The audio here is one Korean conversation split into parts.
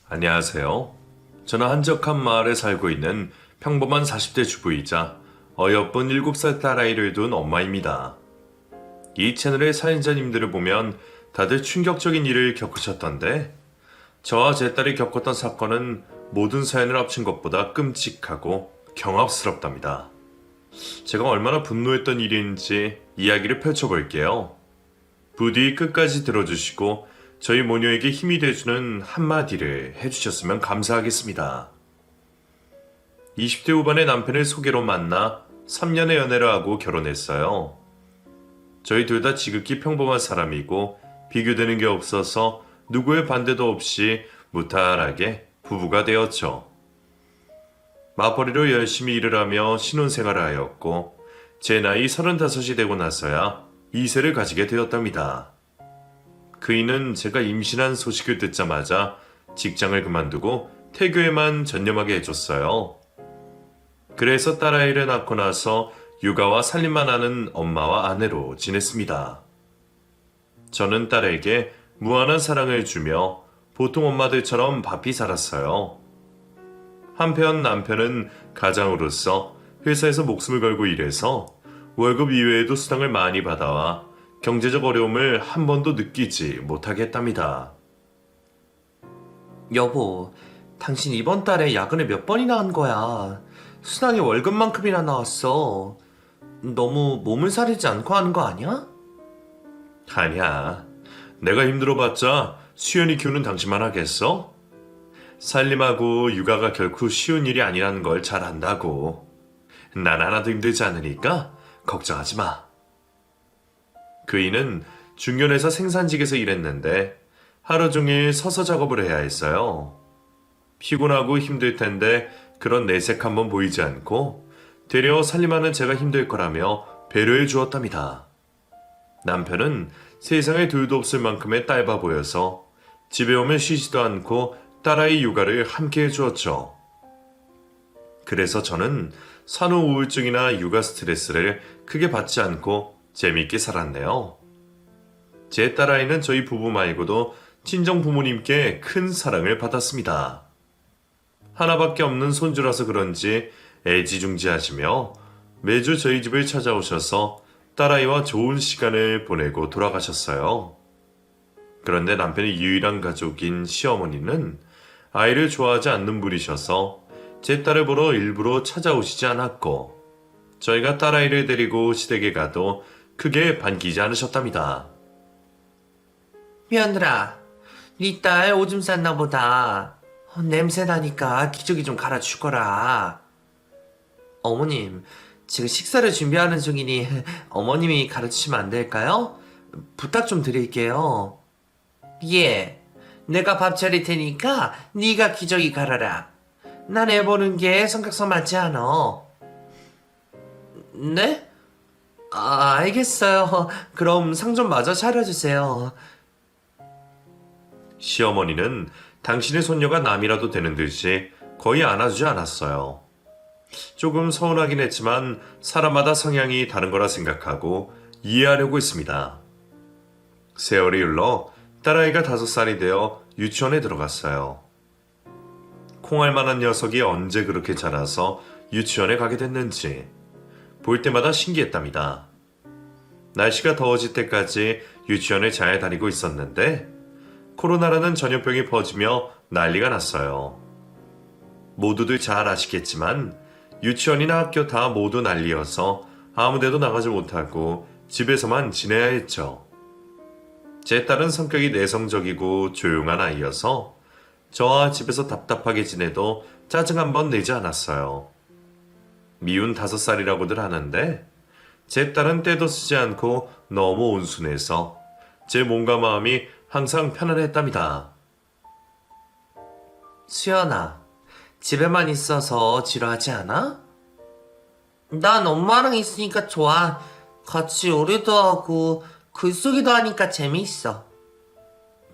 안녕하세요. 저는 한적한 마을에 살고 있는 평범한 40대 주부이자 어여쁜 7살 딸아이를 둔 엄마입니다. 이 채널의 사연자님들을 보면 다들 충격적인 일을 겪으셨던데, 저와 제 딸이 겪었던 사건은 모든 사연을 합친 것보다 끔찍하고 경악스럽답니다. 제가 얼마나 분노했던 일인지 이야기를 펼쳐볼게요. 부디 끝까지 들어주시고 저희 모녀에게 힘이 돼주는 한마디를 해주셨으면 감사하겠습니다. 20대 후반의 남편을 소개로 만나 3년의 연애를 하고 결혼했어요. 저희 둘 다 지극히 평범한 사람이고 비교되는 게 없어서 누구의 반대도 없이 무탈하게 부부가 되었죠. 맞벌이로 열심히 일을 하며 신혼생활을 하였고 제 나이 35이 되고 나서야 2세를 가지게 되었답니다. 그이는 제가 임신한 소식을 듣자마자 직장을 그만두고 태교에만 전념하게 해줬어요. 그래서 딸아이를 낳고 나서 육아와 살림만 하는 엄마와 아내로 지냈습니다. 저는 딸에게 무한한 사랑을 주며 보통 엄마들처럼 바삐 살았어요. 한편 남편은 가장으로서 회사에서 목숨을 걸고 일해서 월급 이외에도 수당을 많이 받아와 경제적 어려움을 한 번도 느끼지 못하게 했답니다. 여보, 당신 이번 달에 야근을 몇 번이나 한 거야? 수당이 월급만큼이나 나왔어. 너무 몸을 사리지 않고 하는 거 아니야? 아니야. 내가 힘들어봤자 수연이 키우는 당신만 하겠어? 살림하고 육아가 결코 쉬운 일이 아니라는 걸 잘 안다고. 난 하나도 힘들지 않으니까 걱정하지 마. 그이는 중견회사 생산직에서 일했는데 하루 종일 서서 작업을 해야 했어요. 피곤하고 힘들 텐데 그런 내색 한번 보이지 않고 되려 살림하는 제가 힘들 거라며 배려해 주었답니다. 남편은 세상에 둘도 없을 만큼의 딸바 보여서 집에 오면 쉬지도 않고 딸아이 육아를 함께 해주었죠. 그래서 저는 산후 우울증이나 육아 스트레스를 크게 받지 않고 재미있게 살았네요. 제 딸아이는 저희 부부 말고도 친정 부모님께 큰 사랑을 받았습니다. 하나밖에 없는 손주라서 그런지 애지중지하시며 매주 저희 집을 찾아오셔서 딸아이와 좋은 시간을 보내고 돌아가셨어요. 그런데 남편의 유일한 가족인 시어머니는 아이를 좋아하지 않는 분이셔서 제 딸을 보러 일부러 찾아오시지 않았고 저희가 딸아이를 데리고 시댁에 가도 크게 반기지 않으셨답니다. 며느라, 네 딸 오줌 쌌나 보다. 냄새 나니까 기저귀 좀 갈아주거라. 어머님, 지금 식사를 준비하는 중이니 어머님이 가르치시면 안 될까요? 부탁 좀 드릴게요. 예, 내가 밥 차릴 테니까 네가 기저귀 갈아라. 난 애 보는 게 성격상 맞지 않아. 네? 알겠어요. 그럼 상 좀 마저 차려주세요. 시어머니는 당신의 손녀가 남이라도 되는 듯이 거의 안아주지 않았어요. 조금 서운하긴 했지만 사람마다 성향이 다른 거라 생각하고 이해하려고 했습니다. 세월이 흘러 딸아이가 5살이 되어 유치원에 들어갔어요. 콩알만한 녀석이 언제 그렇게 자라서 유치원에 가게 됐는지 볼 때마다 신기했답니다. 날씨가 더워질 때까지 유치원에 잘 다니고 있었는데 코로나라는 전염병이 퍼지며 난리가 났어요. 모두들 잘 아시겠지만 유치원이나 학교 다 모두 난리여서 아무데도 나가지 못하고 집에서만 지내야 했죠. 제 딸은 성격이 내성적이고 조용한 아이여서 저와 집에서 답답하게 지내도 짜증 한 번 내지 않았어요. 미운 5살이라고들 하는데 제 딸은 때도 쓰지 않고 너무 온순해서 제 몸과 마음이 항상 편안했답니다. 수연아, 집에만 있어서 지루하지 않아? 난 엄마랑 있으니까 좋아. 같이 요리도 하고 글쓰기도 하니까 재미있어.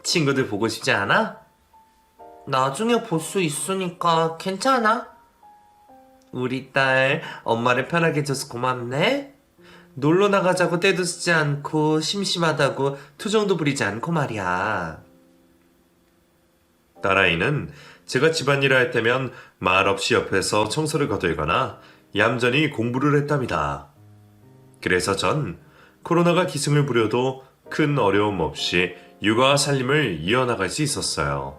친구들 보고 싶지 않아? 나중에 볼 수 있으니까 괜찮아. 우리 딸 엄마를 편하게 해줘서 고맙네. 놀러 나가자고 때도 쓰지 않고 심심하다고 투정도 부리지 않고 말이야. 딸아이는 제가 집안일을 할 때면 말없이 옆에서 청소를 거들거나 얌전히 공부를 했답니다. 그래서 전 코로나가 기승을 부려도 큰 어려움 없이 육아와 살림을 이어나갈 수 있었어요.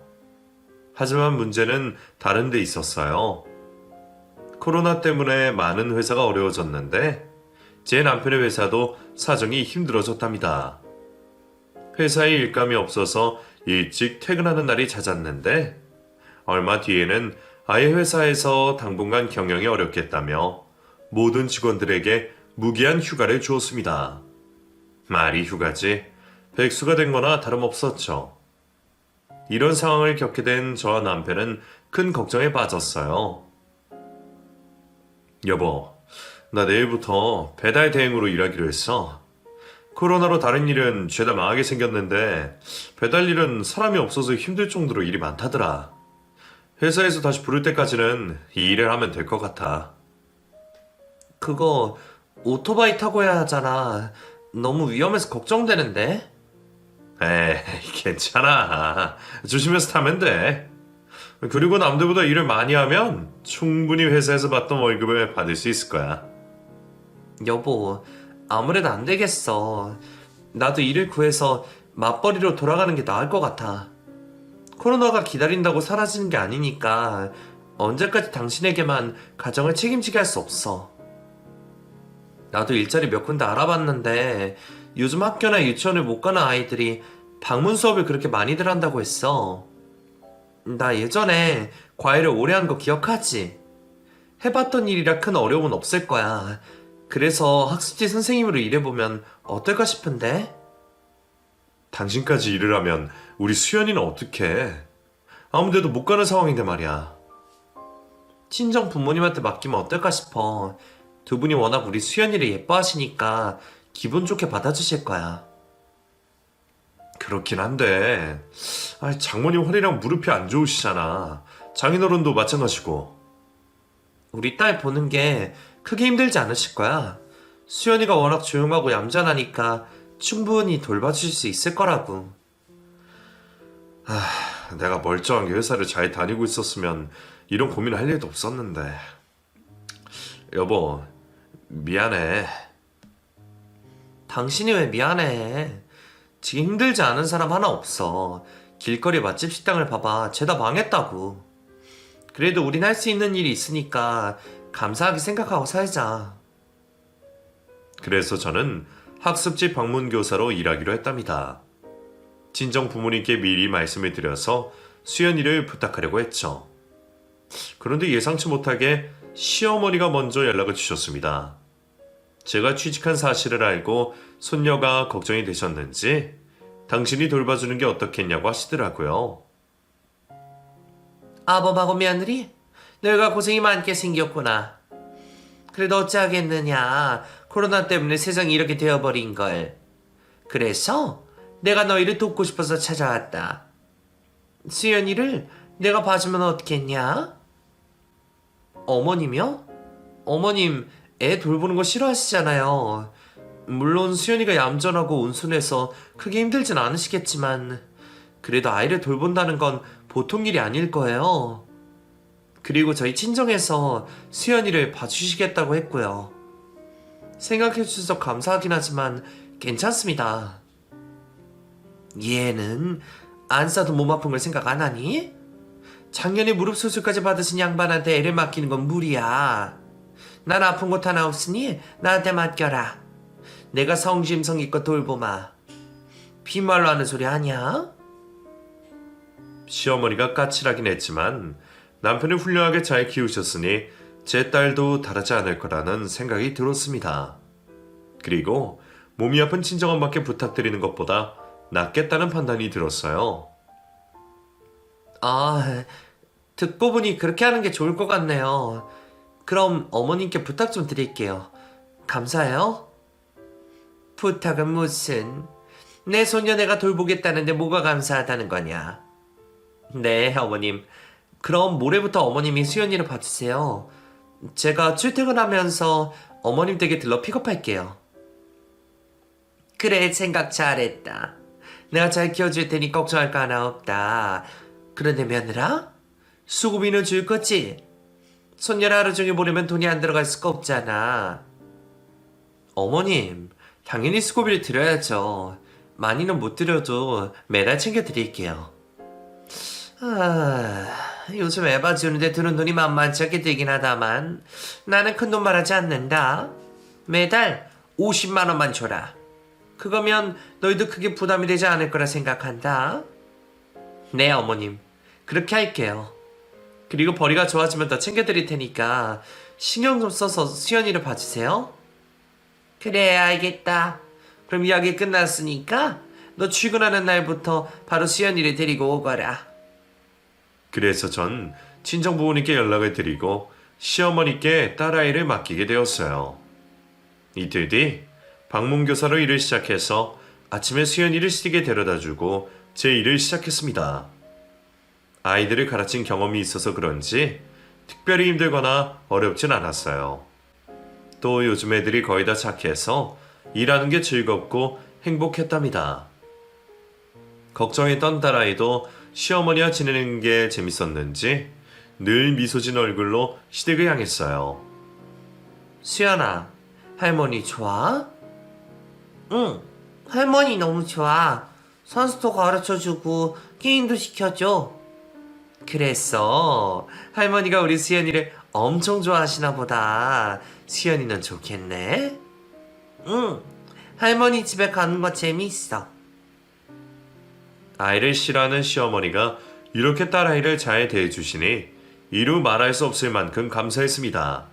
하지만 문제는 다른 데 있었어요. 코로나 때문에 많은 회사가 어려워졌는데 제 남편의 회사도 사정이 힘들어졌답니다. 회사에 일감이 없어서 일찍 퇴근하는 날이 잦았는데 얼마 뒤에는 아예 회사에서 당분간 경영이 어렵겠다며 모든 직원들에게 무기한 휴가를 주었습니다. 말이 휴가지 백수가 된 거나 다름없었죠. 이런 상황을 겪게 된 저와 남편은 큰 걱정에 빠졌어요. 여보, 나 내일부터 배달 대행으로 일하기로 했어. 코로나로 다른 일은 죄다 망하게 생겼는데 배달 일은 사람이 없어서 힘들 정도로 일이 많다더라. 회사에서 다시 부를 때까지는 이 일을 하면 될 것 같아. 그거 오토바이 타고 해야 하잖아. 너무 위험해서 걱정되는데? 에이, 괜찮아. 조심해서 타면 돼. 그리고 남들보다 일을 많이 하면 충분히 회사에서 받던 월급을 받을 수 있을 거야. 여보, 아무래도 안 되겠어. 나도 일을 구해서 맞벌이로 돌아가는 게 나을 것 같아. 코로나가 기다린다고 사라지는 게 아니니까 언제까지 당신에게만 가정을 책임지게 할 수 없어. 나도 일자리 몇 군데 알아봤는데 요즘 학교나 유치원을 못 가는 아이들이 방문 수업을 그렇게 많이들 한다고 했어. 나 예전에 과외를 오래 한 거 기억하지? 해봤던 일이라 큰 어려움은 없을 거야. 그래서 학습지 선생님으로 일해보면 어떨까 싶은데? 당신까지 일을 하면 우리 수연이는 어떡해? 아무데도 못 가는 상황인데 말이야. 친정 부모님한테 맡기면 어떨까 싶어. 두 분이 워낙 우리 수연이를 예뻐하시니까 기분 좋게 받아주실 거야. 그렇긴 한데 장모님 허리랑 무릎이 안 좋으시잖아. 장인어른도 마찬가지고. 우리 딸 보는 게 크게 힘들지 않으실 거야. 수연이가 워낙 조용하고 얌전하니까 충분히 돌봐주실 수 있을 거라고. 내가 멀쩡하게 회사를 잘 다니고 있었으면 이런 고민을 할 일도 없었는데. 여보, 미안해. 당신이 왜 미안해. 지금 힘들지 않은 사람 하나 없어. 길거리 맛집 식당을 봐봐. 죄다 망했다고. 그래도 우린 할 수 있는 일이 있으니까 감사하게 생각하고 살자. 그래서 저는 학습지 방문 교사로 일하기로 했답니다. 친정 부모님께 미리 말씀을 드려서 수연이를 부탁하려고 했죠. 그런데 예상치 못하게 시어머니가 먼저 연락을 주셨습니다. 제가 취직한 사실을 알고 손녀가 걱정이 되셨는지 당신이 돌봐주는 게 어떻겠냐고 하시더라고요. 아범하고 며느리? 너희가 고생이 많게 생겼구나. 그래도 어찌하겠느냐. 코로나 때문에 세상이 이렇게 되어버린걸. 그래서 내가 너희를 돕고 싶어서 찾아왔다. 수연이를 내가 봐주면 어떻겠냐? 어머님이요? 어머님 애 돌보는 거 싫어하시잖아요. 물론 수연이가 얌전하고 온순해서 크게 힘들진 않으시겠지만 그래도 아이를 돌본다는 건 보통 일이 아닐 거예요. 그리고 저희 친정에서 수연이를 봐주시겠다고 했고요. 생각해 주셔서 감사하긴 하지만 괜찮습니다. 얘는 안 싸도 몸 아픈 걸 생각 안 하니? 작년에 무릎 수술까지 받으신 양반한테 애를 맡기는 건 무리야. 난 아픈 곳 하나 없으니 나한테 맡겨라. 내가 성심성의껏 돌보마. 빈말로 하는 소리 아니야? 시어머니가 까칠하긴 했지만 남편을 훌륭하게 잘 키우셨으니 제 딸도 다르지 않을 거라는 생각이 들었습니다. 그리고 몸이 아픈 친정엄마께 부탁드리는 것보다 낫겠다는 판단이 들었어요. 아, 듣고 보니 그렇게 하는 게 좋을 것 같네요. 그럼 어머님께 부탁 좀 드릴게요. 감사해요. 부탁은 무슨? 내 손녀 내가 돌보겠다는데 뭐가 감사하다는 거냐? 네, 어머님. 그럼 모레부터 어머님이 수연이를 봐주세요. 제가 출퇴근하면서 어머님 댁에 들러 픽업할게요. 그래, 생각 잘했다. 내가 잘 키워줄 테니 걱정할 거 하나 없다. 그런데 며느라? 수고비는 줄 거지? 손녀를 하루 종일 보내면 돈이 안 들어갈 수가 없잖아. 어머님, 당연히 수고비를 드려야죠. 많이는 못 드려도 매달 챙겨드릴게요. 요즘 애 봐주는데 드는 돈이 만만치 않게 들긴 하다만 나는 큰 돈 말하지 않는다. 매달 50만 원만 줘라. 그거면 너희도 크게 부담이 되지 않을 거라 생각한다. 네, 어머님. 그렇게 할게요. 그리고 벌이가 좋아지면 더 챙겨드릴 테니까 신경 좀 써서 수연이를 봐주세요. 그래, 알겠다. 그럼 이야기 끝났으니까 너 출근하는 날부터 바로 수연이를 데리고 오거라. 그래서 전 친정 부모님께 연락을 드리고 시어머니께 딸아이를 맡기게 되었어요. 이틀 뒤 방문교사로 일을 시작해서 아침에 수연이를 시댁에 데려다주고 제 일을 시작했습니다. 아이들을 가르친 경험이 있어서 그런지 특별히 힘들거나 어렵진 않았어요. 또 요즘 애들이 거의 다 착해서 일하는 게 즐겁고 행복했답니다. 걱정했던 딸아이도 시어머니와 지내는 게 재밌었는지 늘 미소 진 얼굴로 시댁을 향했어요. 수연아, 할머니 좋아? 응, 할머니 너무 좋아. 선수도 가르쳐주고 게임도 시켜줘. 그랬어. 할머니가 우리 수연이를 엄청 좋아하시나 보다. 수연이는 좋겠네? 응, 할머니 집에 가는 거 재밌어. 아이를 싫어하는 시어머니가 이렇게 딸아이를 잘 대해주시니 이루 말할 수 없을 만큼 감사했습니다.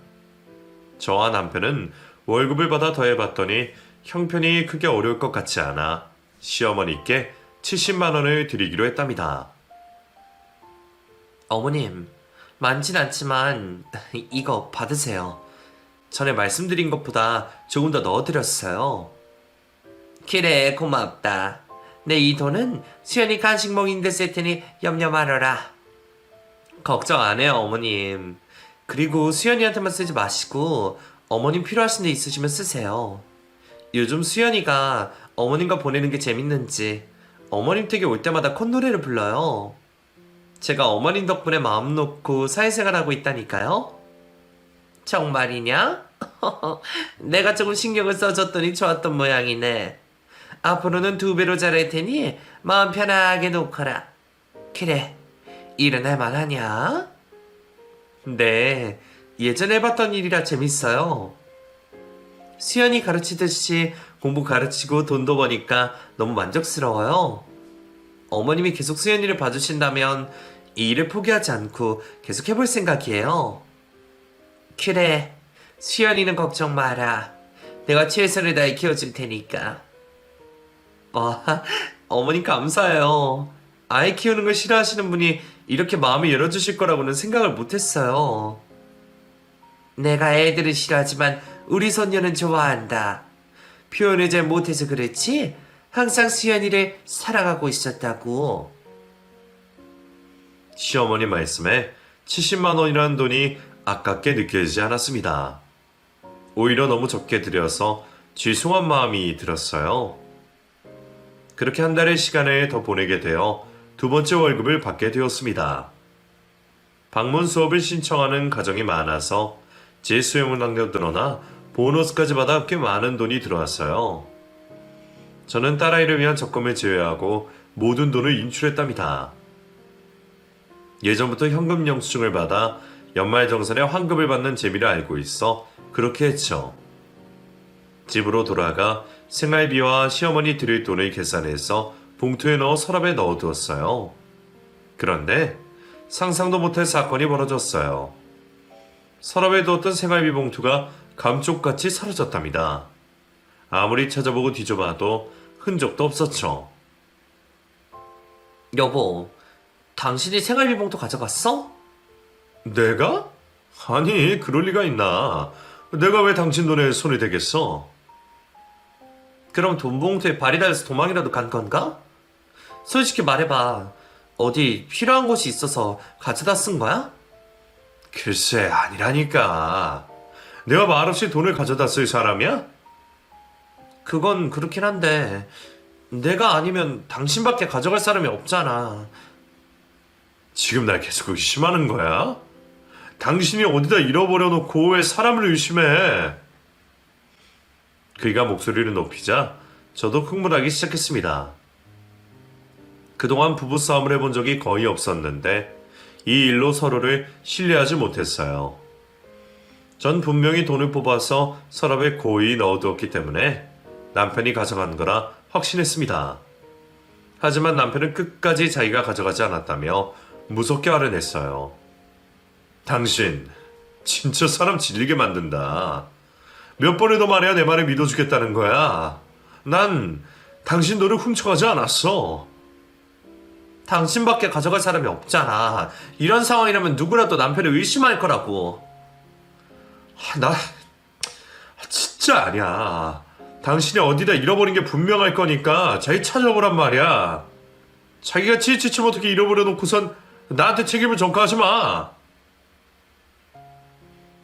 저와 남편은 월급을 받아 더해봤더니 형편이 크게 어려울 것 같지 않아 시어머니께 70만 원을 드리기로 했답니다. 어머님, 많진 않지만 이거 받으세요. 전에 말씀드린 것보다 조금 더 넣어드렸어요. 그래, 고맙다. 내 이 돈은 수연이 간식 먹이는 데 쓸 테니 염려 말아라. 걱정 안 해요, 어머님. 그리고 수연이한테만 쓰지 마시고 어머님 필요하신 데 있으시면 쓰세요. 요즘 수연이가 어머님과 보내는 게 재밌는지 어머님 댁에 올 때마다 콧노래를 불러요. 제가 어머님 덕분에 마음 놓고 사회생활하고 있다니까요. 정말이냐? 내가 조금 신경을 써줬더니 좋았던 모양이네. 앞으로는 2배로 잘할 테니 마음 편하게 놓거라. 그래, 일은 할만하냐? 네, 예전에 해봤던 일이라 재밌어요. 수연이 가르치듯이 공부 가르치고 돈도 버니까 너무 만족스러워요. 어머님이 계속 수연이를 봐주신다면 이 일을 포기하지 않고 계속 해볼 생각이에요. 그래, 수연이는 걱정 마라. 내가 최선을 다해 키워줄 테니까. 와, 어머님 감사해요. 아이 키우는 걸 싫어하시는 분이 이렇게 마음을 열어주실 거라고는 생각을 못했어요. 내가 애들은 싫어하지만 우리 손녀는 좋아한다. 표현을 잘 못해서 그렇지 항상 수연이를 사랑하고 있었다고. 시어머니 말씀에 70만 원이라는 돈이 아깝게 느껴지지 않았습니다. 오히려 너무 적게 드려서 죄송한 마음이 들었어요. 그렇게 한 달의 시간을 더 보내게 되어 2번째 월급을 받게 되었습니다. 방문 수업을 신청하는 가정이 많아서 제 수용량도 늘어나 보너스까지 받아 꽤 많은 돈이 들어왔어요. 저는 딸아이를 위한 적금을 제외하고 모든 돈을 인출했답니다. 예전부터 현금 영수증을 받아 연말정산에 환급을 받는 재미를 알고 있어 그렇게 했죠. 집으로 돌아가 생활비와 시어머니 드릴 돈을 계산해서 봉투에 넣어 서랍에 넣어두었어요. 그런데 상상도 못할 사건이 벌어졌어요. 서랍에 두었던 생활비 봉투가 감쪽같이 사라졌답니다. 아무리 찾아보고 뒤져봐도 흔적도 없었죠. 여보, 당신이 생활비 봉투 가져갔어? 내가? 아니, 그럴 리가 있나. 내가 왜 당신 돈에 손이 되겠어? 그럼 돈 봉투에 발이 달려서 도망이라도 간 건가? 솔직히 말해봐. 어디 필요한 곳이 있어서 가져다 쓴 거야? 글쎄, 아니라니까. 내가 말없이 돈을 가져다 쓸 사람이야? 그건 그렇긴 한데 내가 아니면 당신밖에 가져갈 사람이 없잖아. 지금 날 계속 의심하는 거야? 당신이 어디다 잃어버려 놓고 왜 사람을 의심해? 그이가 목소리를 높이자 저도 흥분하기 시작했습니다. 그동안 부부싸움을 해본 적이 거의 없었는데 이 일로 서로를 신뢰하지 못했어요. 전 분명히 돈을 뽑아서 서랍에 고이 넣어두었기 때문에 남편이 가져간 거라 확신했습니다. 하지만 남편은 끝까지 자기가 가져가지 않았다며 무섭게 화를 냈어요. 당신 진짜 사람 질리게 만든다. 몇 번을 더 말해야 내 말을 믿어주겠다는 거야. 난 당신 돈을 훔쳐가지 않았어. 당신밖에 가져갈 사람이 없잖아. 이런 상황이라면 누구라도 남편을 의심할 거라고. 나 진짜 아니야. 당신이 어디다 잃어버린 게 분명할 거니까 자기 찾아보란 말이야. 자기가 지치치 못하게 잃어버려 놓고선 나한테 책임을 전가하지 마.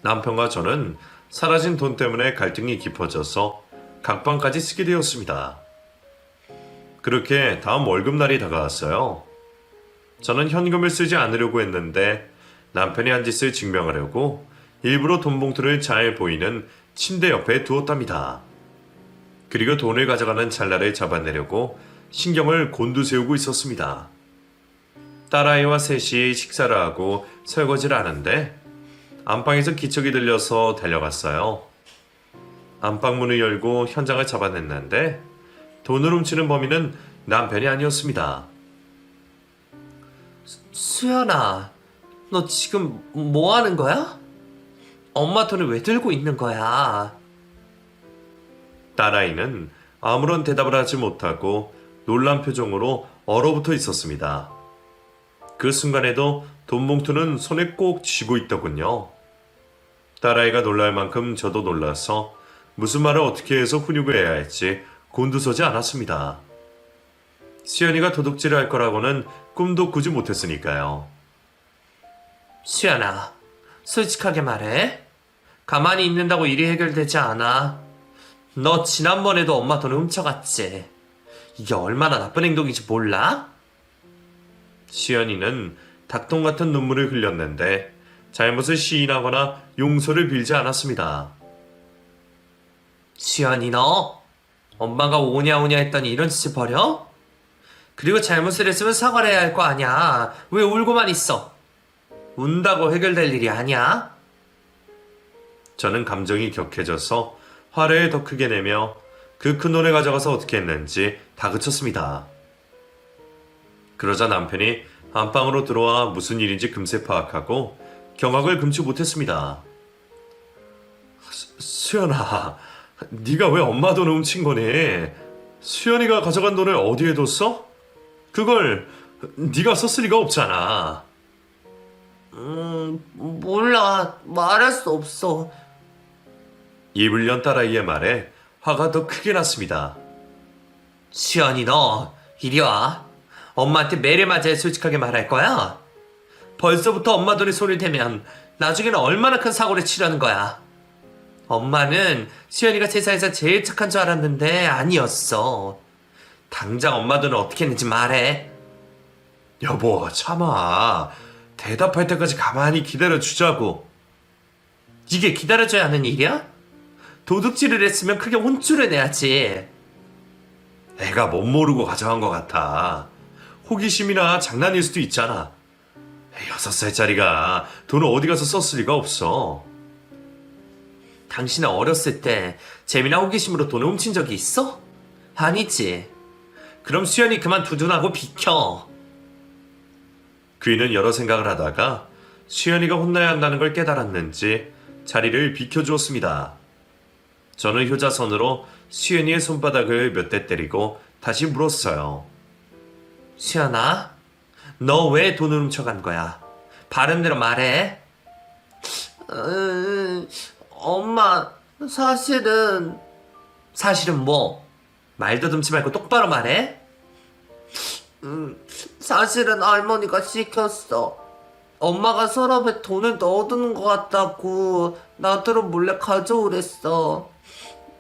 남편과 저는 사라진 돈 때문에 갈등이 깊어져서 각방까지 쓰게 되었습니다. 그렇게 다음 월급날이 다가왔어요. 저는 현금을 쓰지 않으려고 했는데 남편이 한 짓을 증명하려고 일부러 돈 봉투를 잘 보이는 침대 옆에 두었답니다. 그리고 돈을 가져가는 찰나를 잡아내려고 신경을 곤두세우고 있었습니다. 딸아이와 셋이 식사를 하고 설거지를 하는데 안방에서 기척이 들려서 달려갔어요. 안방문을 열고 현장을 잡아냈는데 돈을 훔치는 범인은 남편이 아니었습니다. 수연아, 너 지금 뭐 하는 거야? 엄마 돈을 왜 들고 있는 거야? 딸아이는 아무런 대답을 하지 못하고 놀란 표정으로 얼어붙어 있었습니다. 그 순간에도 돈 봉투는 손에 꼭 쥐고 있더군요. 딸아이가 놀랄 만큼 저도 놀라서 무슨 말을 어떻게 해서 훈육을 해야 할지 곤두서지 않았습니다. 수연이가 도둑질을 할 거라고는 꿈도 꾸지 못했으니까요. 수연아, 솔직하게 말해. 가만히 있는다고 일이 해결되지 않아. 너 지난번에도 엄마 돈을 훔쳐갔지. 이게 얼마나 나쁜 행동인지 몰라? 수연이는 닭똥 같은 눈물을 흘렸는데 잘못을 시인하거나 용서를 빌지 않았습니다. 수연이 너 엄마가 오냐오냐 했더니 이런 짓을 벌여? 그리고 잘못을 했으면 사과를 해야 할 거 아니야. 왜 울고만 있어? 운다고 해결될 일이 아니야. 저는 감정이 격해져서 화를 더 크게 내며 그 큰 돈을 가져가서 어떻게 했는지 다그쳤습니다. 그러자 남편이 안방으로 들어와 무슨 일인지 금세 파악하고 경악을 금치 못했습니다. 수연아, 네가 왜 엄마 돈을 훔친 거니? 수연이가 가져간 돈을 어디에 뒀어? 그걸 네가 썼을 리가 없잖아. 몰라. 말할 수 없어. 입을 연 딸아이의 말에 화가 더 크게 났습니다. 수연이 너 이리 와. 엄마한테 매를 맞아야 솔직하게 말할 거야. 벌써부터 엄마 돈에 손을 대면 나중에는 얼마나 큰 사고를 치려는 거야. 엄마는 수연이가 세상에서 제일 착한 줄 알았는데 아니었어. 당장 엄마 돈을 어떻게 했는지 말해. 여보, 참아. 대답할 때까지 가만히 기다려주자고. 이게 기다려줘야 하는 일이야? 도둑질을 했으면 크게 혼쭐을 내야지. 애가 못 모르고 가져간 것 같아. 호기심이나 장난일 수도 있잖아. 6살짜리가 돈을 어디 가서 썼을 리가 없어. 당신은 어렸을 때 재미나 호기심으로 돈을 훔친 적이 있어? 아니지. 그럼 수연이 그만 두둔하고 비켜. 그이는 여러 생각을 하다가 수연이가 혼나야 한다는 걸 깨달았는지 자리를 비켜주었습니다. 저는 효자손으로 수연이의 손바닥을 몇 대 때리고 다시 물었어요. 수연아, 너 왜 돈을 훔쳐간 거야? 바른대로 말해. 엄마, 사실은 뭐? 말도 듬지 말고 똑바로 말해. 사실은 할머니가 시켰어. 엄마가 서랍에 돈을 넣어두는 것 같다고 나더러 몰래 가져오랬어.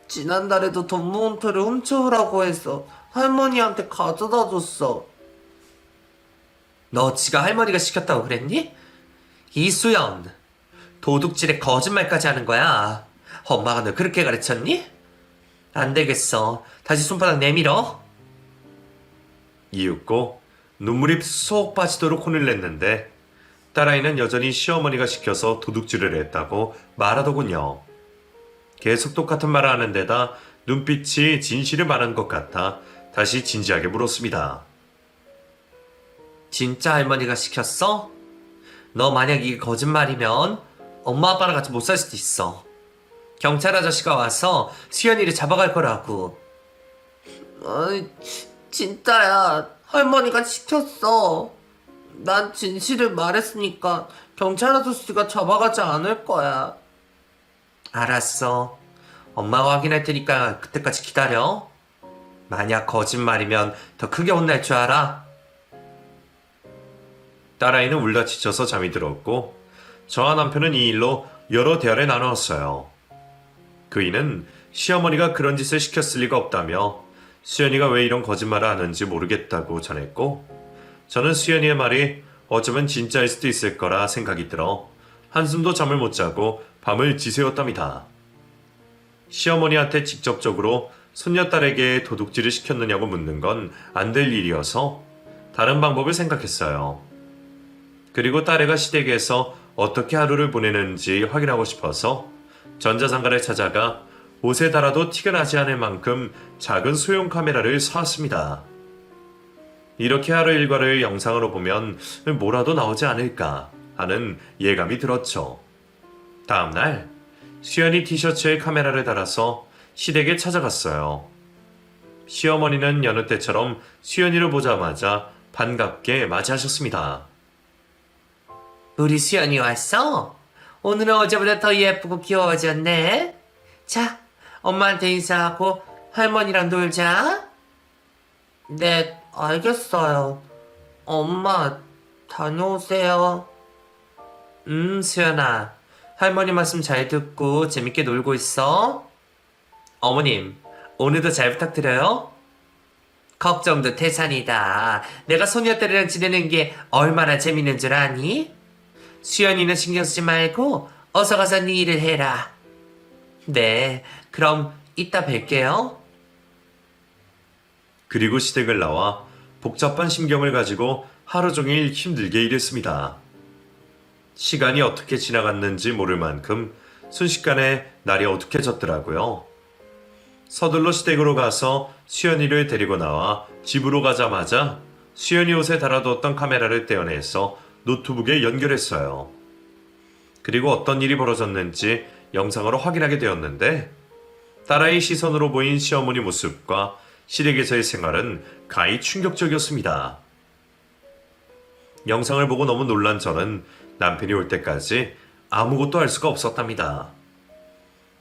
지난달에도 돈 봉투를 훔쳐오라고 해서 할머니한테 가져다 줬어. 너 지가 할머니가 시켰다고 그랬니? 이수연, 도둑질에 거짓말까지 하는 거야. 엄마가 널 그렇게 가르쳤니? 안 되겠어. 다시 손바닥 내밀어. 이윽고 눈물이 쏙 빠지도록 혼을 냈는데 딸아이는 여전히 시어머니가 시켜서 도둑질을 했다고 말하더군요. 계속 똑같은 말을 하는 데다 눈빛이 진실을 말한 것 같아 다시 진지하게 물었습니다. 진짜 할머니가 시켰어? 너 만약 이게 거짓말이면 엄마 아빠랑 같이 못 살 수도 있어. 경찰 아저씨가 와서 수연이를 잡아갈 거라고. 진짜야. 할머니가 시켰어. 난 진실을 말했으니까 경찰 아저씨가 잡아가지 않을 거야. 알았어. 엄마가 확인할 테니까 그때까지 기다려. 만약 거짓말이면 더 크게 혼날 줄 알아. 딸아이는 울다 지쳐서 잠이 들었고 저와 남편은 이 일로 여러 대화를 나누었어요. 그이는 시어머니가 그런 짓을 시켰을 리가 없다며 수연이가 왜 이런 거짓말을 하는지 모르겠다고 전했고 저는 수연이의 말이 어쩌면 진짜일 수도 있을 거라 생각이 들어 한숨도 잠을 못 자고 밤을 지새웠답니다. 시어머니한테 직접적으로 손녀딸에게 도둑질을 시켰느냐고 묻는 건 안 될 일이어서 다른 방법을 생각했어요. 그리고 딸애가 시댁에서 어떻게 하루를 보내는지 확인하고 싶어서 전자상가를 찾아가 옷에 달아도 티가 나지 않을 만큼 작은 소형 카메라를 사왔습니다. 이렇게 하루 일과를 영상으로 보면 뭐라도 나오지 않을까 하는 예감이 들었죠. 다음날 수연이 티셔츠에 카메라를 달아서 시댁에 찾아갔어요. 시어머니는 여느 때처럼 수연이를 보자마자 반갑게 맞이하셨습니다. 우리 수연이 왔어? 오늘은 어제보다 더 예쁘고 귀여워졌네. 자, 엄마한테 인사하고 할머니랑 놀자. 네, 알겠어요. 엄마, 다녀오세요. 수연아. 할머니 말씀 잘 듣고 재밌게 놀고 있어. 어머님, 오늘도 잘 부탁드려요. 걱정도 태산이다. 내가 소녀딸이랑 지내는 게 얼마나 재밌는 줄 아니? 수연이는 신경 쓰지 말고 어서 가서 네 일을 해라. 네, 그럼 이따 뵐게요. 그리고 시댁을 나와 복잡한 심경을 가지고 하루 종일 힘들게 일했습니다. 시간이 어떻게 지나갔는지 모를 만큼 순식간에 날이 어둑해졌더라고요. 서둘러 시댁으로 가서 수연이를 데리고 나와 집으로 가자마자 수연이 옷에 달아두었던 카메라를 떼어내서 노트북에 연결했어요. 그리고 어떤 일이 벌어졌는지 영상으로 확인하게 되었는데 딸아이 시선으로 보인 시어머니 모습과 시댁에서의 생활은 가히 충격적이었습니다. 영상을 보고 너무 놀란 저는 남편이 올 때까지 아무것도 할 수가 없었답니다.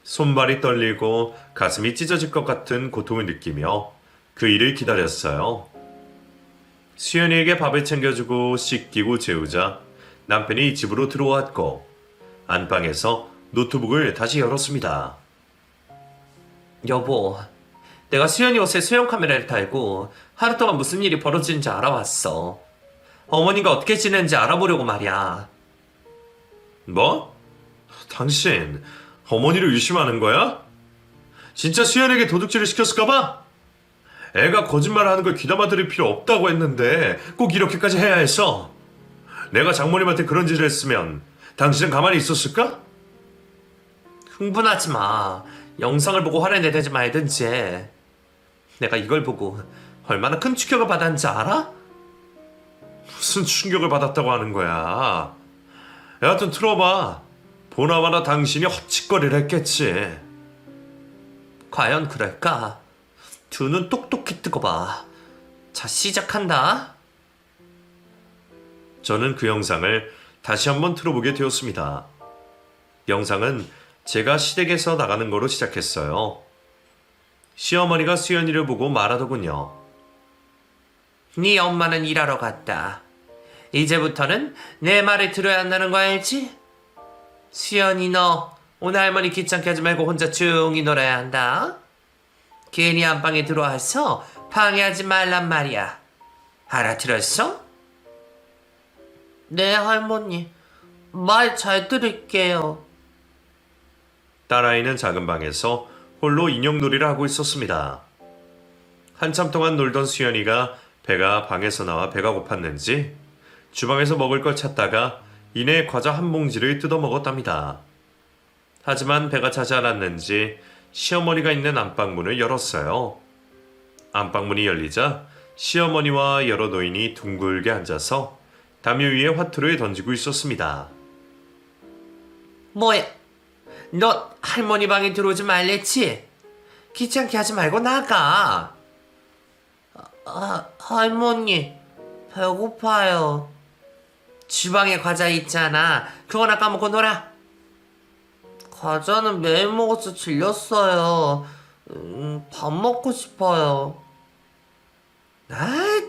손발이 떨리고 가슴이 찢어질 것 같은 고통을 느끼며 그 일을 기다렸어요. 수연이에게 밥을 챙겨주고 씻기고 재우자 남편이 집으로 들어왔고 안방에서 노트북을 다시 열었습니다. 여보, 내가 수연이 옷에 수영 카메라를 달고 하루 동안 무슨 일이 벌어지는지 알아봤어. 어머니가 어떻게 지내는지 알아보려고 말이야. 뭐? 당신 어머니를 의심하는 거야? 진짜 수연에게 도둑질을 시켰을까봐? 애가 거짓말하는 걸 귀담아 들을 필요 없다고 했는데 꼭 이렇게까지 해야 했어? 내가 장모님한테 그런 짓을 했으면 당신은 가만히 있었을까? 흥분하지 마. 영상을 보고 화를 내든지 말든지 해. 내가 이걸 보고 얼마나 큰 충격을 받았는지 알아? 무슨 충격을 받았다고 하는 거야? 여하튼 틀어봐. 보나마나 당신이 헛짓거리를 했겠지. 과연 그럴까? 두 눈 똑똑히 뜨고 봐. 자, 시작한다. 저는 그 영상을 다시 한번 틀어보게 되었습니다. 영상은 제가 시댁에서 나가는 거로 시작했어요. 시어머니가 수연이를 보고 말하더군요. 네 엄마는 일하러 갔다. 이제부터는 내 말을 들어야 한다는 거 알지? 수연이 너 오늘 할머니 귀찮게 하지 말고 혼자 조용히 놀아야 한다. 괜히 안방에 들어와서 방해하지 말란 말이야. 알아들었어? 네, 할머니. 말 잘 들을게요. 딸아이는 작은 방에서 홀로 인형놀이를 하고 있었습니다. 한참 동안 놀던 수연이가 배가 방에서 나와 배가 고팠는지 주방에서 먹을 걸 찾다가 이내 과자 한 봉지를 뜯어 먹었답니다. 하지만 배가 차지 않았는지 시어머니가 있는 안방문을 열었어요. 안방문이 열리자 시어머니와 여러 노인이 둥글게 앉아서 담요 위에 화투를 던지고 있었습니다. 뭐야? 너 할머니 방에 들어오지 말랬지? 귀찮게 하지 말고 나가. 할머니, 배고파요. 주방에 과자 있잖아. 그거나 까먹고 놀아. 과자는 매일 먹어서 질렸어요. 밥 먹고 싶어요.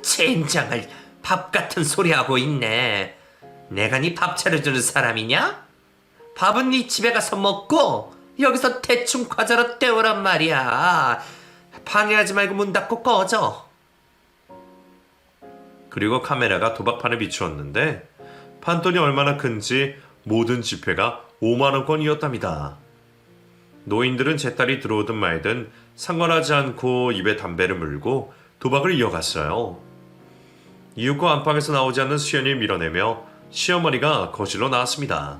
젠장을 밥 같은 소리 하고 있네. 내가 네 밥 차려주는 사람이냐? 밥은 네 집에 가서 먹고 여기서 대충 과자로 때우란 말이야. 방해하지 말고 문 닫고 꺼져. 그리고 카메라가 도박판을 비추었는데 판돈이 얼마나 큰지 모든 지폐가 5만원권이었답니다. 노인들은 제 딸이 들어오든 말든 상관하지 않고 입에 담배를 물고 도박을 이어갔어요. 이윽고 안방에서 나오지 않는 수연이를 밀어내며 시어머니가 거실로 나왔습니다.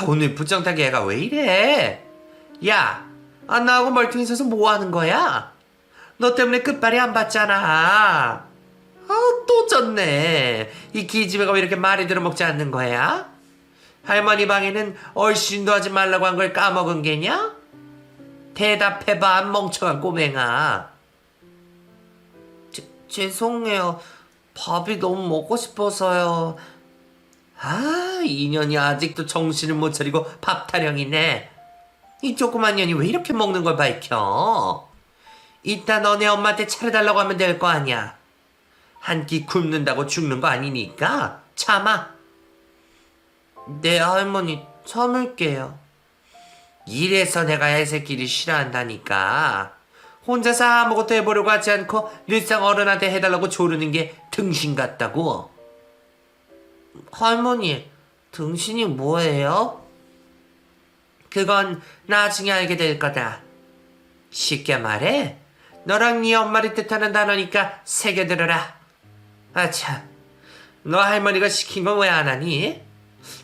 오늘 부정타기 애가 왜 이래? 야, 안 나오고 멀뚱히 서서 뭐 하는 거야? 너 때문에 끝발이 안 봤잖아. 또 졌네. 이 기집애가 왜 이렇게 말이 들어먹지 않는 거야? 할머니 방에는 얼씬도 하지 말라고 한 걸 까먹은 게냐? 대답해봐, 멍청한 꼬맹아. 죄송해요. 밥이 너무 먹고 싶어서요. 이 년이 아직도 정신을 못 차리고 밥 타령이네. 이 조그만 년이 왜 이렇게 먹는 걸 밝혀? 이따 너네 엄마한테 차려달라고 하면 될 거 아니야. 한 끼 굶는다고 죽는 거 아니니까 참아. 네, 할머니, 참을게요. 이래서 내가 애새끼를 싫어한다니까. 혼자서 아무것도 해보려고 하지 않고 늘상 어른한테 해달라고 조르는 게 등신 같다고. 할머니, 등신이 뭐예요? 그건 나중에 알게 될 거다. 쉽게 말해, 너랑 네 엄마를 뜻하는 단어니까 새겨들어라. 아참, 너 할머니가 시킨 건 왜 안 하니?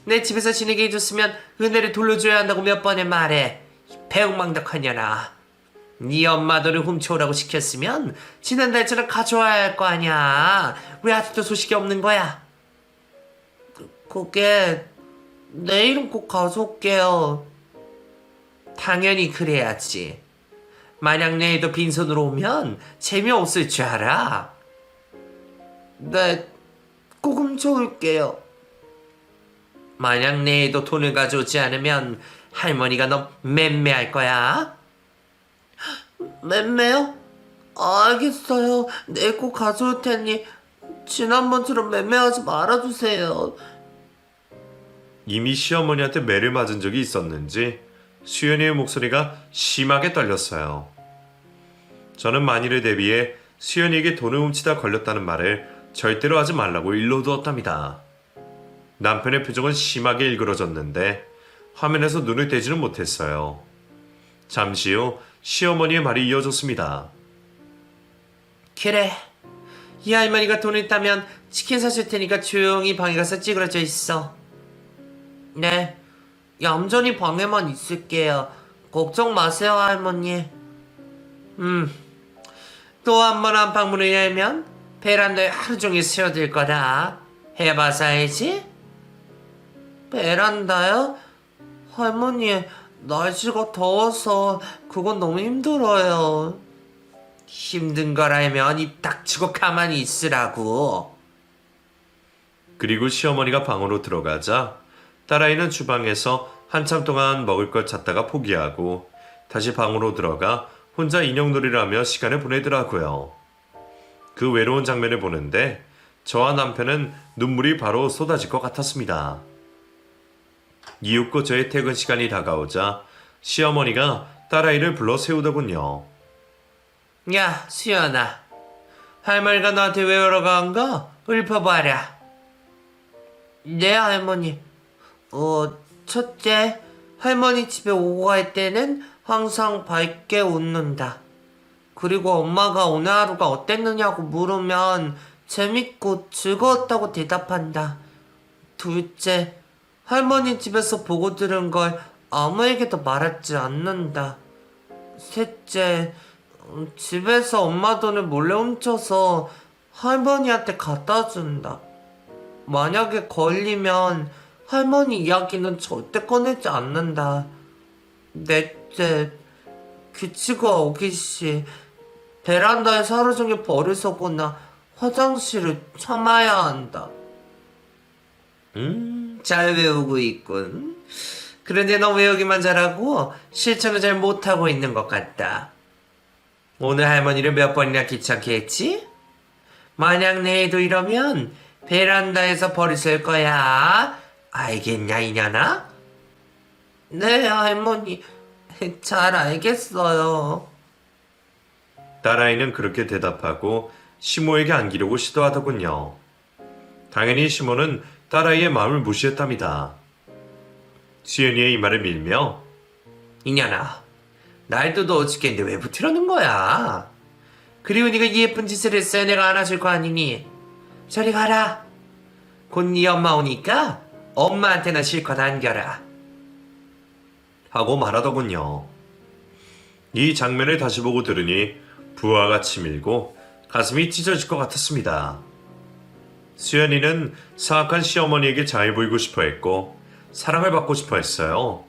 내 집에서 지내게 해줬으면 은혜를 돌려줘야 한다고 몇 번에 말해. 배웅망덕한 년아. 네 엄마 돈을 훔쳐오라고 시켰으면 지난달처럼 가져와야 할 거 아니야. 왜 아직도 소식이 없는 거야? 그게 내일은 꼭 가져올게요. 당연히 그래야지. 만약 내일도 빈손으로 오면 재미없을 줄 알아. 네, 꼭 훔쳐올게요. 만약 내일도 돈을 가져오지 않으면 할머니가 너 맴매할 거야. 맴매요? 알겠어요. 내일 꼭 가져올 테니 지난번처럼 맴매하지 말아주세요. 이미 시어머니한테 매를 맞은 적이 있었는지 수연이의 목소리가 심하게 떨렸어요. 저는 만일을 대비해 수연이에게 돈을 훔치다 걸렸다는 말을 절대로 하지 말라고 일러두었답니다. 남편의 표정은 심하게 일그러졌는데 화면에서 눈을 떼지는 못했어요. 잠시 후 시어머니의 말이 이어졌습니다. 그래, 이 할머니가 돈을 따면 치킨 사줄 테니까 조용히 방에 가서 찌그러져 있어. 네, 얌전히 방에만 있을게요. 걱정 마세요, 할머니. 또 한 번 안방문을 열면 베란다에 하루 종일 스며들 거다. 해봐서 알지? 베란다요? 할머니, 날씨가 더워서 그건 너무 힘들어요. 힘든 걸 알면 입 닥치고 가만히 있으라고. 그리고 시어머니가 방으로 들어가자 딸아이는 주방에서 한참 동안 먹을 걸 찾다가 포기하고 다시 방으로 들어가 혼자 인형놀이를 하며 시간을 보내더라고요. 그 외로운 장면을 보는데 저와 남편은 눈물이 바로 쏟아질 것 같았습니다. 이윽고 저의 퇴근 시간이 다가오자 시어머니가 딸아이를 불러 세우더군요. 야, 수연아. 할머니가 너한테 왜 오라고 한 거? 읊어봐라. 네, 할머니. 첫째, 할머니 집에 오고 갈 때는 항상 밝게 웃는다. 그리고 엄마가 오늘 하루가 어땠느냐고 물으면 재밌고 즐거웠다고 대답한다. 둘째, 할머니 집에서 보고 들은 걸 아무에게도 말하지 않는다. 셋째, 집에서 엄마 돈을 몰래 훔쳐서 할머니한테 갖다 준다. 만약에 걸리면 할머니 이야기는 절대 꺼내지 않는다. 넷째, 규칙과 오기시 베란다에서 하루 종일 벌을 서거나 화장실을 참아야 한다. 잘 외우고 있군. 그런데 너 외우기만 잘하고 실천을 잘 못하고 있는 것 같다. 오늘 할머니를 몇 번이나 귀찮게 했지? 만약 내일도 이러면 베란다에서 벌을 쓸 거야. 알겠냐, 이년아? 네, 할머니. 잘 알겠어요. 딸아이는 그렇게 대답하고 시모에게 안기려고 시도하더군요. 당연히 시모는 딸아이의 마음을 무시했답니다. 수연이의 이 말을 밀며 이년아, 날도 더워 죽겠는데 왜 붙으려는 거야? 그리고 네가 이 예쁜 짓을 했어야 내가 안아줄 거 아니니? 저리 가라. 곧 네 엄마 오니까 엄마한테나 실컷 안겨라. 하고 말하더군요. 이 장면을 다시 보고 들으니 부하가 치밀고 가슴이 찢어질 것 같았습니다. 수연이는 사악한 시어머니에게 잘 보이고 싶어 했고 사랑을 받고 싶어 했어요.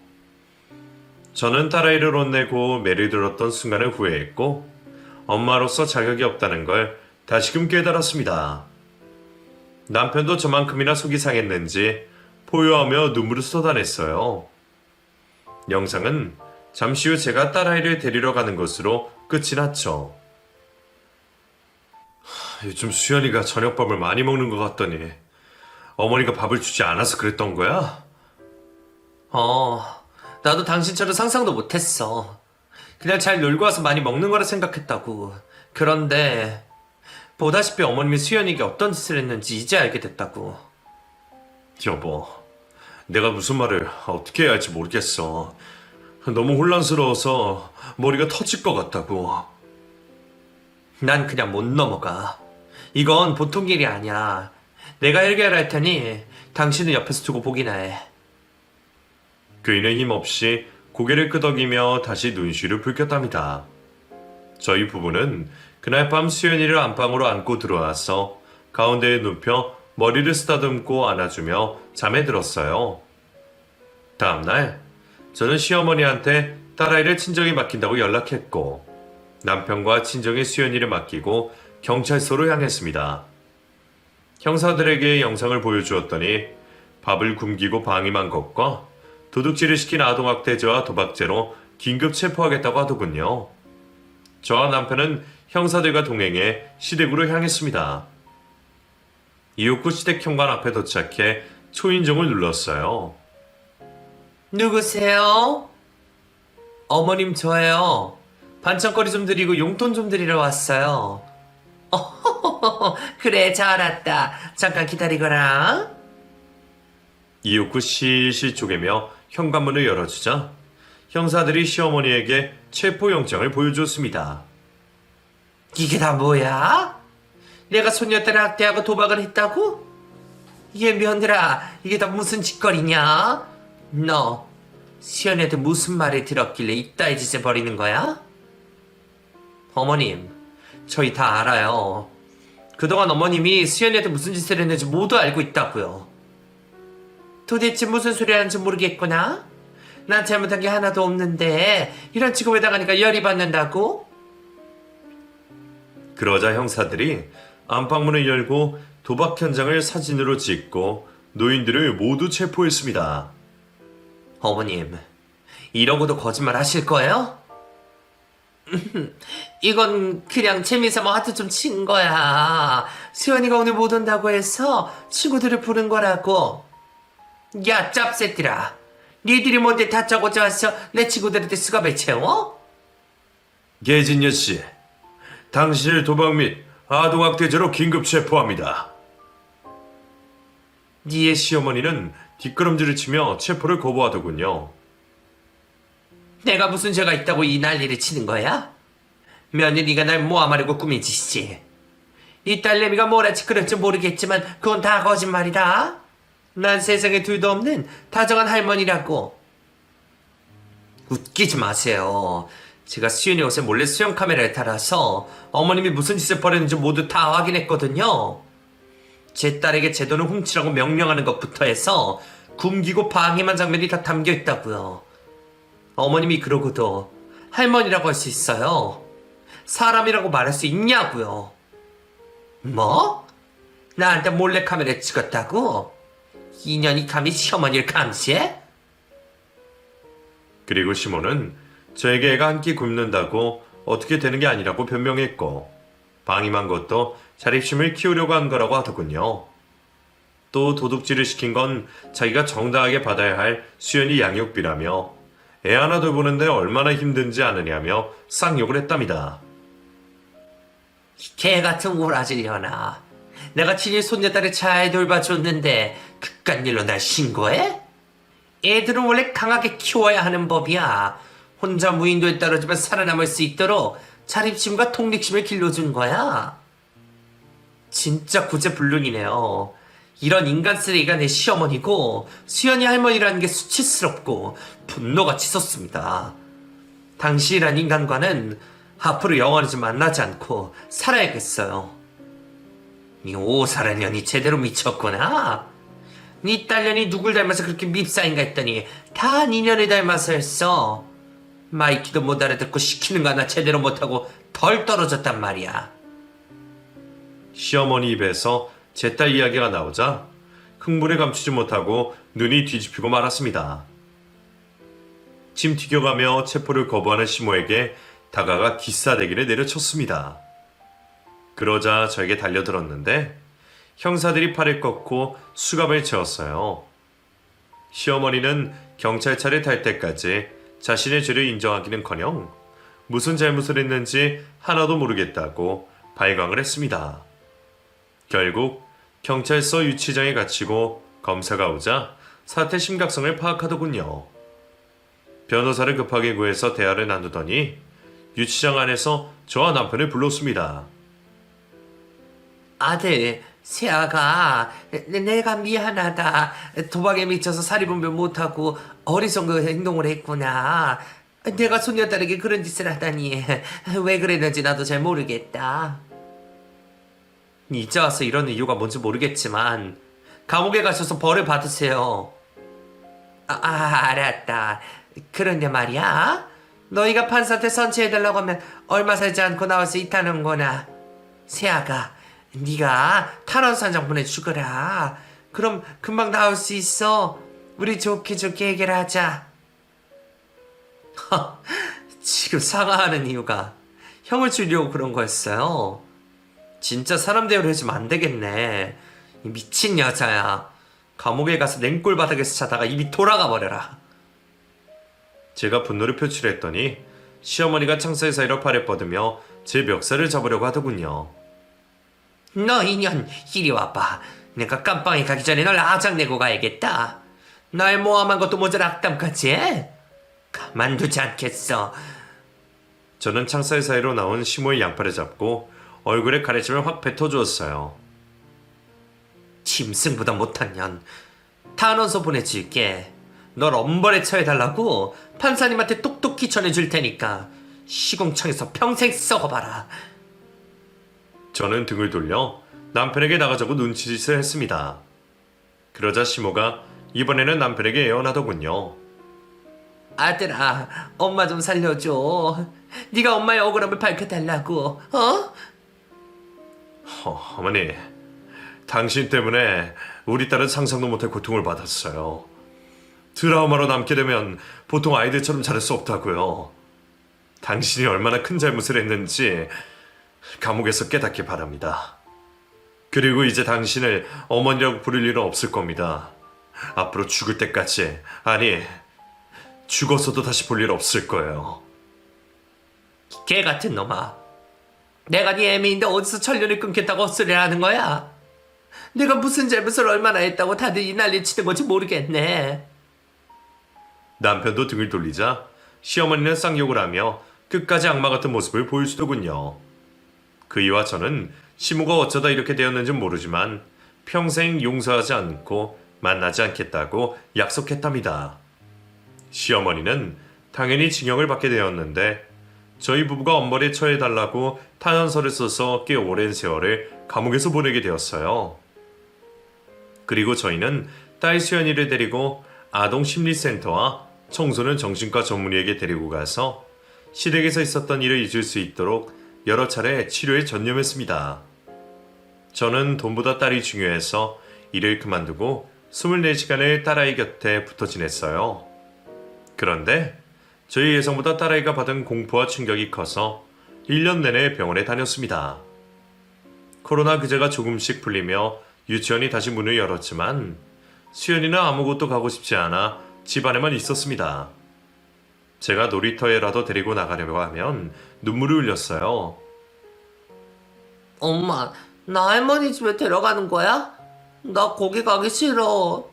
저는 딸아이를 혼내고 매를 들었던 순간을 후회했고 엄마로서 자격이 없다는 걸 다시금 깨달았습니다. 남편도 저만큼이나 속이 상했는지 포효하며 눈물을 쏟아냈어요. 영상은 잠시 후 제가 딸아이를 데리러 가는 것으로 끝이 났죠. 요즘 수연이가 저녁밥을 많이 먹는 것 같더니 어머니가 밥을 주지 않아서 그랬던 거야? 나도 당신처럼 상상도 못했어. 그냥 잘 놀고 와서 많이 먹는 거라 생각했다고. 그런데 보다시피 어머님이 수연이에게 어떤 짓을 했는지 이제 알게 됐다고. 여보, 내가 무슨 말을 어떻게 해야 할지 모르겠어. 너무 혼란스러워서 머리가 터질 것 같다고. 난 그냥 못 넘어가. 이건 보통 일이 아니야. 내가 해결할 테니 당신은 옆에서 두고 보기나 해. 그이는 힘없이 고개를 끄덕이며 다시 눈시를 붉혔답니다. 저희 부부는 그날 밤 수연이를 안방으로 안고 들어와서 가운데에 눕혀 머리를 쓰다듬고 안아주며 잠에 들었어요. 다음날 저는 시어머니한테 딸아이를 친정에 맡긴다고 연락했고 남편과 친정에 수연이를 맡기고 경찰서로 향했습니다. 형사들에게 영상을 보여주었더니 밥을 굶기고 방임한 것과 도둑질을 시킨 아동학대죄와 도박죄로 긴급 체포하겠다고 하더군요. 저와 남편은 형사들과 동행해 시댁으로 향했습니다. 이윽고 시댁 현관 앞에 도착해 초인종을 눌렀어요. 누구세요? 어머님 저예요. 반찬거리 좀 드리고 용돈 좀 드리러 왔어요. 그래 잘 왔다. 잠깐 기다리거라. 이윽고 실실 쪼개며 현관문을 열어주자 형사들이 시어머니에게 체포영장을 보여주었습니다. 이게 다 뭐야? 내가 소녀딸을 학대하고 도박을 했다고? 얘 며느라 이게 다 무슨 짓거리냐? 너 시연이한테 무슨 말을 들었길래 이따위 짓을 벌이는 거야? 어머님 저희 다 알아요. 그동안 어머님이 수연이한테 무슨 짓을 했는지 모두 알고 있다고요. 도대체 무슨 소리 하는지 모르겠구나? 난 잘못한 게 하나도 없는데 이런 취급을 당하니까 열이 받는다고? 그러자 형사들이 안방문을 열고 도박 현장을 사진으로 찍고 노인들을 모두 체포했습니다. 어머님 이러고도 거짓말 하실 거예요? 이건 그냥 재미삼아 하트 좀 친 거야. 수연이가 오늘 못 온다고 해서 친구들을 부른 거라고. 야 짭새들아, 니들이 뭔데 다짜고짜 와서 내 친구들한테 수갑을 채워? 계진여 씨, 당신을 도박 및 아동학대죄로 긴급 체포합니다. 니의 시어머니는 뒷걸음질을 치며 체포를 거부하더군요. 내가 무슨 죄가 있다고 이 난리를 치는 거야? 며느리가 날 모함하려고 꾸민 짓이지. 이 딸내미가 뭐라지 그럴지 모르겠지만 그건 다 거짓말이다. 난 세상에 둘도 없는 다정한 할머니라고. 웃기지 마세요. 제가 수연이 옷에 몰래 수영 카메라를 달아서 어머님이 무슨 짓을 벌였는지 모두 다 확인했거든요. 제 딸에게 제 돈을 훔치라고 명령하는 것부터 해서 굶기고 방해만 장면이 다 담겨 있다고요. 어머님이 그러고도 할머니라고 할 수 있어요. 사람이라고 말할 수 있냐고요. 뭐? 나한테 몰래 카메라를 찍었다고? 인연이 감히 시어머니를 감시해? 그리고 시몬은 저에게 애가 한 끼 굶는다고 어떻게 되는 게 아니라고 변명했고 방임한 것도 자립심을 키우려고 한 거라고 하더군요. 또 도둑질을 시킨 건 자기가 정당하게 받아야 할 수연이 양육비라며 애 하나 돌보는데 얼마나 힘든지 아느냐며 쌍욕을 했답니다. 개 같은 오라질려나. 내가 친히 손녀딸을 잘 돌봐줬는데 그깟 일로 날 신고해? 애들은 원래 강하게 키워야 하는 법이야. 혼자 무인도에 떨어지면 살아남을 수 있도록 자립심과 독립심을 길러준 거야. 진짜 구제불능이네요. 이런 인간 쓰레기가 내 시어머니고 수연이 할머니라는 게 수치스럽고 분노가 치솟습니다. 당신이란 인간과는 앞으로 영원히 좀 만나지 않고 살아야겠어요. 이 오사란 년이 제대로 미쳤구나. 네 딸년이 누굴 닮아서 그렇게 밉사인가 했더니 다 네 년을 닮아서 했어. 마이키도 못 알아듣고 시키는 거 하나 제대로 못하고 덜 떨어졌단 말이야. 시어머니 입에서 제 딸 이야기가 나오자 흥분을 감추지 못하고 눈이 뒤집히고 말았습니다. 짐 튀겨가며 체포를 거부하는 시모에게 다가가 기싸대기를 내려쳤습니다. 그러자 저에게 달려들었는데 형사들이 팔을 꺾고 수갑을 채웠어요. 시어머니는 경찰차를 탈 때까지 자신의 죄를 인정하기는커녕 무슨 잘못을 했는지 하나도 모르겠다고 발광을 했습니다. 결국 경찰서 유치장에 갇히고 검사가 오자 사태 심각성을 파악하더군요. 변호사를 급하게 구해서 대화를 나누더니 유치장 안에서 저와 남편을 불렀습니다. 아들, 세아가 내가 미안하다. 도박에 미쳐서 사리분별 못하고 어리석은 행동을 했구나. 내가 손녀딸에게 그런 짓을 하다니 왜 그랬는지 나도 잘 모르겠다. 이제 와서 이런 이유가 뭔지 모르겠지만 감옥에 가셔서 벌을 받으세요. 알았다. 그런데 말이야, 너희가 판사한테 선처해달라고 하면 얼마 살지 않고 나올 수 있다는구나. 세아가 네가 탄원서 한 장 보내주거라. 그럼 금방 나올 수 있어. 우리 좋게 해결하자. 지금 사과하는 이유가 형을 주려고 그런 거였어요. 진짜 사람 대우를 해주면 안 되겠네. 이 미친 여자야. 감옥에 가서 냉골 바닥에서 자다가 입이 돌아가 버려라. 제가 분노를 표출했더니 시어머니가 창살 사이로 팔을 뻗으며 제 멱살을 잡으려고 하더군요. 너 인연 이리 와봐. 내가 깜빵에 가기 전에 널 아작내고 가야겠다. 날 모함한 것도 모자라 악담까지 해? 가만두지 않겠어. 저는 창살 사이로 나온 시모의 양팔을 잡고 얼굴에 가래침을 확 뱉어주었어요. 짐승보다 못한 년. 탄원서 보내줄게. 널 엄벌에 처해달라고 판사님한테 똑똑히 전해줄 테니까 시궁창에서 평생 썩어봐라. 저는 등을 돌려 남편에게 나가자고 눈치짓을 했습니다. 그러자 시모가 이번에는 남편에게 애원하더군요. 아들아, 엄마 좀 살려줘. 네가 엄마의 억울함을 밝혀달라고. 어머니, 당신 때문에 우리 딸은 상상도 못할 고통을 받았어요. 트라우마로 남게 되면 보통 아이들처럼 자랄 수 없다고요. 당신이 얼마나 큰 잘못을 했는지 감옥에서 깨닫기 바랍니다. 그리고 이제 당신을 어머니라고 부를 일은 없을 겁니다. 앞으로 죽을 때까지, 아니 죽어서도 다시 볼 일 없을 거예요. 개 같은 놈아. 내가 네 애미인데 어디서 천년을 끊겠다고 헛소리를 하는 거야? 내가 무슨 잘못을 얼마나 했다고 다들 이 난리 치는 건지 모르겠네. 남편도 등을 돌리자 시어머니는 쌍욕을 하며 끝까지 악마 같은 모습을 보여주더군요. 그이와 저는 시모가 어쩌다 이렇게 되었는지 모르지만 평생 용서하지 않고 만나지 않겠다고 약속했답니다. 시어머니는 당연히 징역을 받게 되었는데 저희 부부가 엄벌에 처해달라고 탄원서를 써서 꽤 오랜 세월을 감옥에서 보내게 되었어요. 그리고 저희는 딸 수연이를 데리고 아동심리센터와 청소년 정신과 전문의에게 데리고 가서 시댁에서 있었던 일을 잊을 수 있도록 여러 차례 치료에 전념했습니다. 저는 돈보다 딸이 중요해서 일을 그만두고 24시간을 딸아이 곁에 붙어 지냈어요. 그런데 저희 예상보다 딸아이가 받은 공포와 충격이 커서 1년 내내 병원에 다녔습니다. 코로나 규제가 조금씩 풀리며 유치원이 다시 문을 열었지만 수연이는 아무것도 가고 싶지 않아 집 안에만 있었습니다. 제가 놀이터에라도 데리고 나가려고 하면 눈물을 흘렸어요. 엄마, 나 할머니 집에 데려가는 거야? 나 거기 가기 싫어.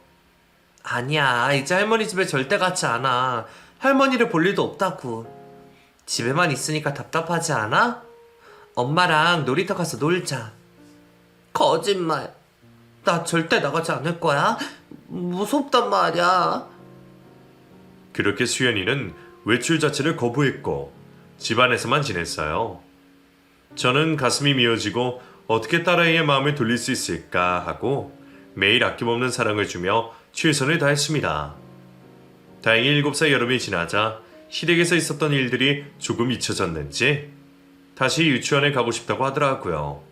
아니야, 이제 할머니 집에 절대 가지 않아. 할머니를 볼 일도 없다고. 집에만 있으니까 답답하지 않아? 엄마랑 놀이터 가서 놀자. 거짓말. 나 절대 나가지 않을 거야. 무섭단 말이야. 그렇게 수연이는 외출 자체를 거부했고 집안에서만 지냈어요. 저는 가슴이 미어지고 어떻게 딸아이의 마음을 돌릴 수 있을까 하고 매일 아낌없는 사랑을 주며 최선을 다했습니다. 다행히 7살 여름이 지나자 시댁에서 있었던 일들이 조금 잊혀졌는지 다시 유치원에 가고 싶다고 하더라고요.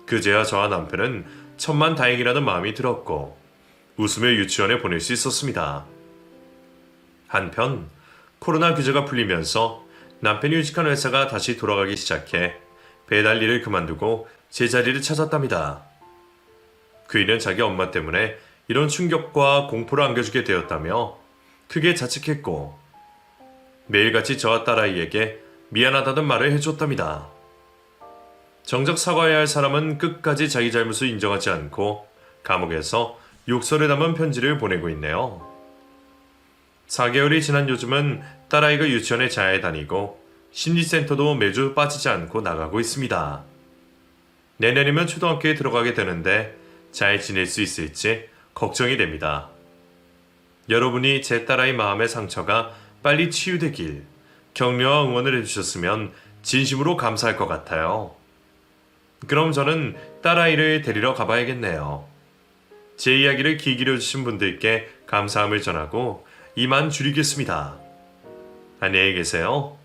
그제야 저와 남편은 천만다행이라는 마음이 들었고 웃으며 유치원에 보낼 수 있었습니다. 한편 코로나 규제가 풀리면서 남편이 휴직한 회사가 다시 돌아가기 시작해 배달 일을 그만두고 제 자리를 찾았답니다. 그이는 자기 엄마 때문에 이런 충격과 공포를 안겨주게 되었다며 크게 자책했고 매일같이 저와 딸아이에게 미안하다는 말을 해줬답니다. 정작 사과해야 할 사람은 끝까지 자기 잘못을 인정하지 않고 감옥에서 욕설을 담은 편지를 보내고 있네요. 4개월이 지난 요즘은 딸아이가 유치원에 잘 다니고 심리센터도 매주 빠지지 않고 나가고 있습니다. 내년이면 초등학교에 들어가게 되는데 잘 지낼 수 있을지 걱정이 됩니다. 여러분이 제 딸아이 마음의 상처가 빨리 치유되길 격려와 응원을 해주셨으면 진심으로 감사할 것 같아요. 그럼 저는 딸아이를 데리러 가봐야겠네요. 제 이야기를 귀 기울여주신 분들께 감사함을 전하고 이만 줄이겠습니다. 안녕히 계세요.